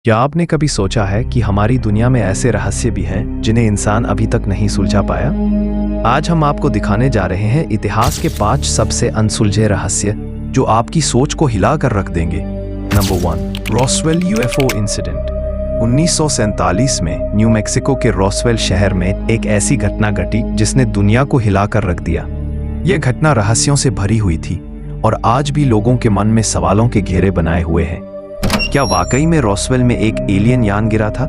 क्या आपने कभी सोचा है कि हमारी दुनिया में ऐसे रहस्य भी हैं जिन्हें इंसान अभी तक नहीं सुलझा पाया? आज हम आपको दिखाने जा रहे हैं इतिहास के 5 सबसे अनसुलझे रहस्य जो आपकी सोच को हिला कर रख देंगे। Number 1, Roswell UFO incident. 1947 में न्यू मैक्सिको के रॉसवेल शहर में एक ऐसी घटना घटी जिसने दुनिया को हिला कर रख दिया। यह घटना रहस्यों से भरी हुई थी और आज भी लोगों के मन में सवालों के घेरे बनाए हुए हैं। क्या वाकई में रॉसवेल में एक एलियन यान गिरा था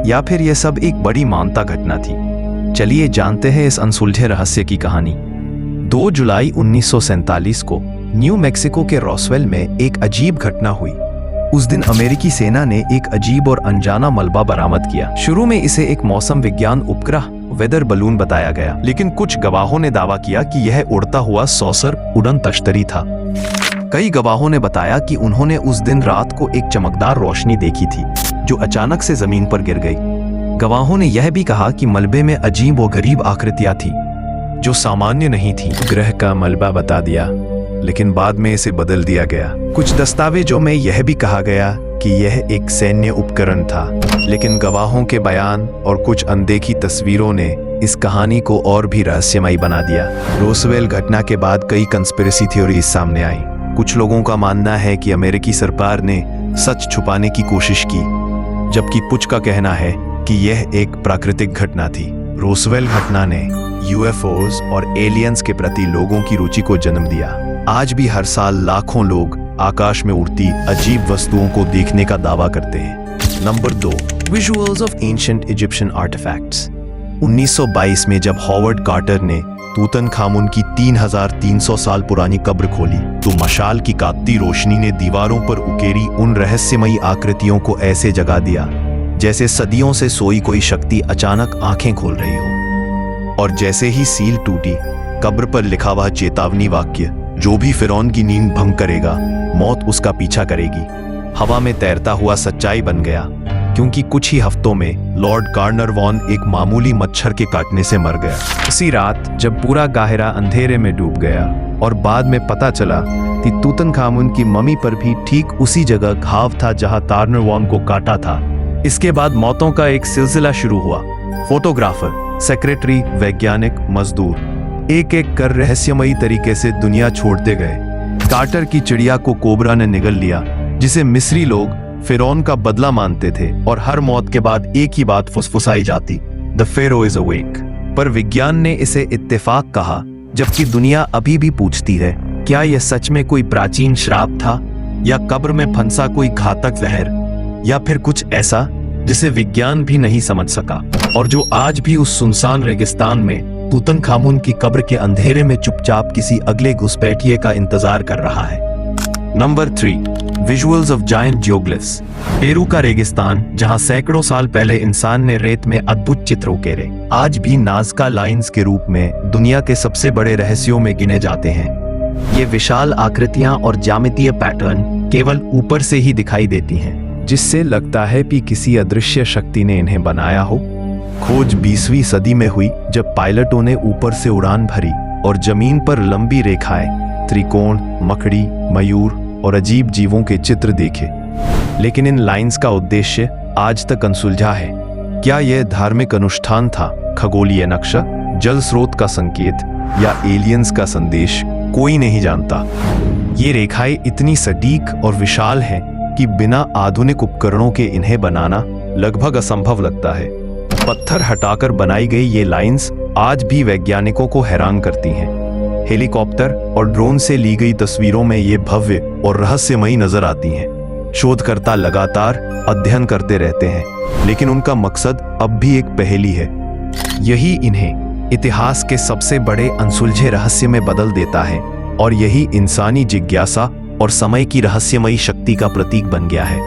या फिर यह सब एक बड़ी मानता घटना थी? चलिए जानते हैं इस अनसुलझे रहस्य की कहानी। 2 जुलाई 1947 को न्यू मैक्सिको के रॉसवेल में एक अजीब घटना हुई। उस दिन अमेरिकी सेना ने एक अजीब और अनजाना मलबा बरामद किया। शुरू में इसे एक मौसम विज्ञान उपग्रह वेदर बलून बताया गया, लेकिन कुछ गवाहों ने दावा किया कि यह उड़ता हुआ सॉसर उड़न तश्तरी था। कई गवाहों ने बताया कि उन्होंने उस दिन रात को एक चमकदार रोशनी देखी थी जो अचानक से जमीन पर गिर गई। गवाहों ने यह भी कहा कि मलबे में अजीब व गरीब आकृतियां थी जो सामान्य नहीं थी। ग्रह का मलबा बता दिया, लेकिन बाद में इसे बदल दिया गया। कुछ दस्तावेजों में यह भी कहा गया कि यह एक सैन्य उपकरण था, लेकिन गवाहों के बयान और कुछ अनदेखी तस्वीरों ने इस कहानी को और भी रहस्यमयी बना दिया। रॉसवेल घटना के बाद कई कंस्पिरेसी थ्योरीज सामने आई। कुछ लोगों का मानना है कि अमेरिकी सरकार ने सच छुपाने की कोशिश की, जबकि कुछ का कहना है कि यह एक प्राकृतिक घटना थी। रॉसवेल घटना ने यूएफओज और एलियंस के प्रति लोगों की रुचि को जन्म दिया। आज भी हर साल लाखों लोग आकाश में उड़ती अजीब वस्तुओं को देखने का दावा करते हैं। Number 2, visuals of ancient Egyptian artifacts. 1922 में जब हॉवर्ड कार्टर ने तूतनखामुन की 3300 साल पुरानी कब्र खोली, तो मशाल की कांपती रोशनी ने दीवारों पर उकेरी उन रहस्यमयी आकृतियों को ऐसे जगा दिया जैसे सदियों से सोई कोई शक्ति अचानक आंखें खोल रही हो। और जैसे ही सील टूटी, कब्र पर लिखा हुआ चेतावनी वाक्य, जो भी फिरौन की नींद भंग करेगा, मौत उसका पीछा करेगी, हवा में तैरता हुआ सच्चाई बन गया, क्योंकि कुछ ही हफ्तों में लॉर्ड कार्नरवॉन एक मामूली मच्छर के काटने से मर गया। उसी रात जब पूरा काहिरा अंधेरे में डूब गया और बाद में पता चला कि तूतनखामुन की मम्मी पर भी ठीक उसी जगह घाव था जहां कार्नरवॉन को काटा था। इसके बाद मौतों का एक सिलसिला शुरू हुआ। फोटोग्राफर, सेक्रेटरी, वैज्ञानिक, मजदूर एक एक कर रहस्यमयी तरीके से दुनिया छोड़ते गए। कार्टर की चिड़िया को कोबरा ने निगल लिया, जिसे मिस्री लोग फिरौन का बदला मानते थे, और हर मौत के बाद एक ही बात फुसफुसाई जाती, द फेरो इज अवेक। पर विज्ञान ने इसे इत्तेफाक कहा, जबकि दुनिया अभी भी पूछती है, क्या यह सच में कोई प्राचीन श्राप था, या कब्र में फंसा कोई घातक जहर, या फिर कुछ ऐसा जिसे विज्ञान भी नहीं समझ सका, और जो आज भी उस सुनसान रेगिस्तान में तूतनखामुन की कब्र के अंधेरे में चुपचाप किसी अगले घुसपैठिए का इंतजार कर रहा है। Number 3, visuals of giant geoglyphs. Peru का रेगिस्तान, जहां सैकड़ों साल पहले इंसान ने रेत में अद्भुत चित्र उकेरे, आज भी नाज़का लाइंस के रूप में दुनिया के सबसे बड़े रहस्यों में गिने जाते हैं। ये विशाल आकृतियां और ज्यामितीय पैटर्न केवल ऊपर से ही दिखाई देती हैं, जिससे लगता है कि किसी अदृश्य शक्ति ने इन्हें बनाया हो। खोज 20वीं सदी में हुई, जब पायलटों ने ऊपर से उड़ान भरी और जमीन पर लंबी रेखाएं, त्रिकोण, मकड़ी, मयूर और अजीब जीवों के चित्र देखे। लेकिन इन लाइंस का उद्देश्य आज तक अनसुलझा है। क्या यह धार्मिक अनुष्ठान था, खगोलीय नक्शा, जल स्रोत का संकेत, या एलियंस का संदेश? कोई नहीं जानता। ये रेखाएं इतनी सटीक और विशाल हैं कि बिना आधुनिक उपकरणों के इन्हें बनाना लगभग असंभव लगता है। पत्थर हटाकर बनाई गई ये लाइंस आज भी वैज्ञानिकों को हैरान करती हैं। हेलीकॉप्टर और ड्रोन से ली गई तस्वीरों में ये भव्य और रहस्यमयी नजर आती हैं। शोधकर्ता लगातार अध्ययन करते रहते हैं, लेकिन उनका मकसद अब भी एक पहेली है। यही इन्हें इतिहास के सबसे बड़े अनसुलझे रहस्य में बदल देता है, और यही इंसानी जिज्ञासा और समय की रहस्यमयी शक्ति का प्रतीक बन गया है।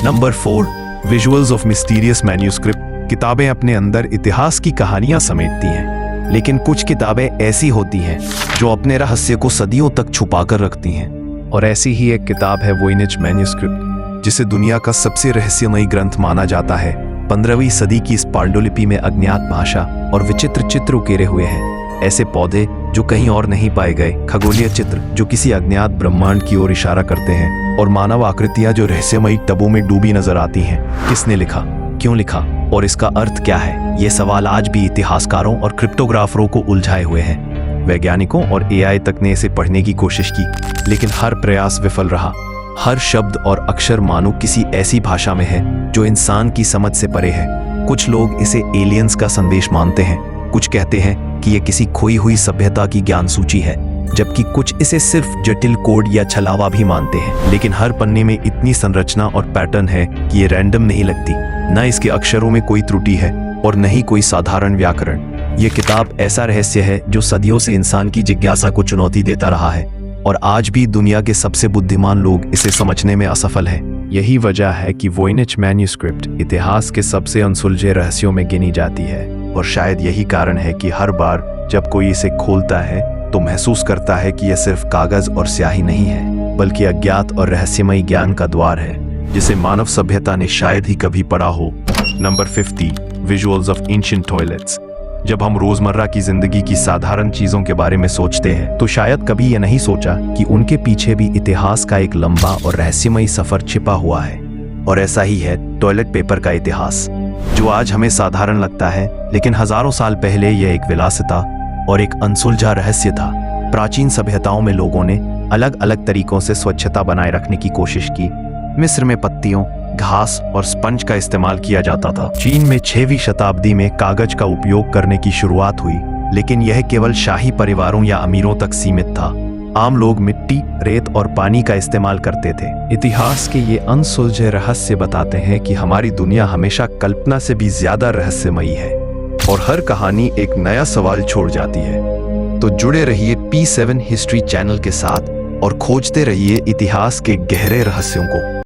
Number 4, visuals of mysterious manuscript. किताबें अपने अंदर इतिहास की कहानियां समेटती हैं, लेकिन कुछ किताबें ऐसी होती हैं जो अपने रहस्य को सदियों तक छुपा कर रखती हैं। और ऐसी ही एक किताब है वोइनिच मैन्यूस्क्रिप्ट, जिसे दुनिया का सबसे रहस्यमयी ग्रंथ माना जाता है। 15वीं सदी की इस पांडुलिपि में अज्ञात भाषा और विचित्र चित्र उकेरे हुए हैं। ऐसे पौधे जो कहीं और नहीं पाए गए, खगोलीय चित्र जो किसी अज्ञात ब्रह्मांड की ओर इशारा करते हैं, और मानव आकृतियां जो रहस्यमयी टबों में डूबी नजर आती हैं। किसने लिखा, क्यों लिखा और इसका अर्थ क्या है? ये सवाल आज भी इतिहासकारों और क्रिप्टोग्राफरों को उलझाए हुए हैं। वैज्ञानिकों और एआई तक ने इसे पढ़ने की कोशिश की, लेकिन हर प्रयास विफल रहा। हर शब्द और अक्षर मानो किसी ऐसी भाषा में है जो इंसान की समझ से परे है। कुछ लोग इसे एलियंस का संदेश मानते हैं, कुछ कहते हैं कि यह किसी खोई हुई सभ्यता की ज्ञान सूची है, जबकि कुछ इसे सिर्फ जटिल कोड या छलावा भी मानते हैं। लेकिन हर पन्ने में इतनी संरचना और पैटर्न है कि ये रैंडम नहीं लगती। न इसके अक्षरों में कोई त्रुटि है और न ही कोई साधारण व्याकरण। ये किताब ऐसा रहस्य है जो सदियों से इंसान की जिज्ञासा को चुनौती देता रहा है, और आज भी दुनिया के सबसे बुद्धिमान लोग इसे समझने में असफल हैं। यही वजह है कि वोइनिच मैन्युस्क्रिप्ट इतिहास के सबसे अनसुलझे रहस्यों में गिनी जाती है, और शायद यही कारण है कि हर बार जब कोई इसे खोलता है तो महसूस करता है कि यह सिर्फ कागज और स्याही नहीं है, बल्कि अज्ञात और रहस्यमयी ज्ञान का द्वार है जिसे मानव सभ्यता ने शायद ही कभी पढ़ा हो। Number 50, visuals of ancient toilets. जब हम रोजमर्रा की जिंदगी की साधारण चीजों के बारे में सोचते हैं तो शायद कभी ये नहीं सोचा कि उनके पीछे भी इतिहास का एक लंबा और रहस्यमयी सफर छिपा हुआ है। और ऐसा ही है टॉयलेट पेपर का इतिहास, जो आज हमें साधारण लगता है, लेकिन हजारों साल पहले यह एक विलासिता और एक अनसुलझा रहस्य था। प्राचीन सभ्यताओं में लोगों ने अलग अलग तरीकों से स्वच्छता बनाए रखने की कोशिश की। मिस्र में पत्तियों, घास और स्पंज का इस्तेमाल किया जाता था। चीन में 6वीं शताब्दी में कागज का उपयोग करने की शुरुआत हुई, लेकिन यह केवल शाही परिवारों या अमीरों तक सीमित था। आम लोग मिट्टी, रेत और पानी का इस्तेमाल करते थे। इतिहास के ये अनसुलझे रहस्य बताते हैं कि हमारी दुनिया हमेशा कल्पना से भी ज्यादा रहस्यमयी है, और हर कहानी एक नया सवाल छोड़ जाती है। तो जुड़े रहिए P7 हिस्ट्री चैनल के साथ और खोजते रहिए इतिहास के गहरे रहस्यों को।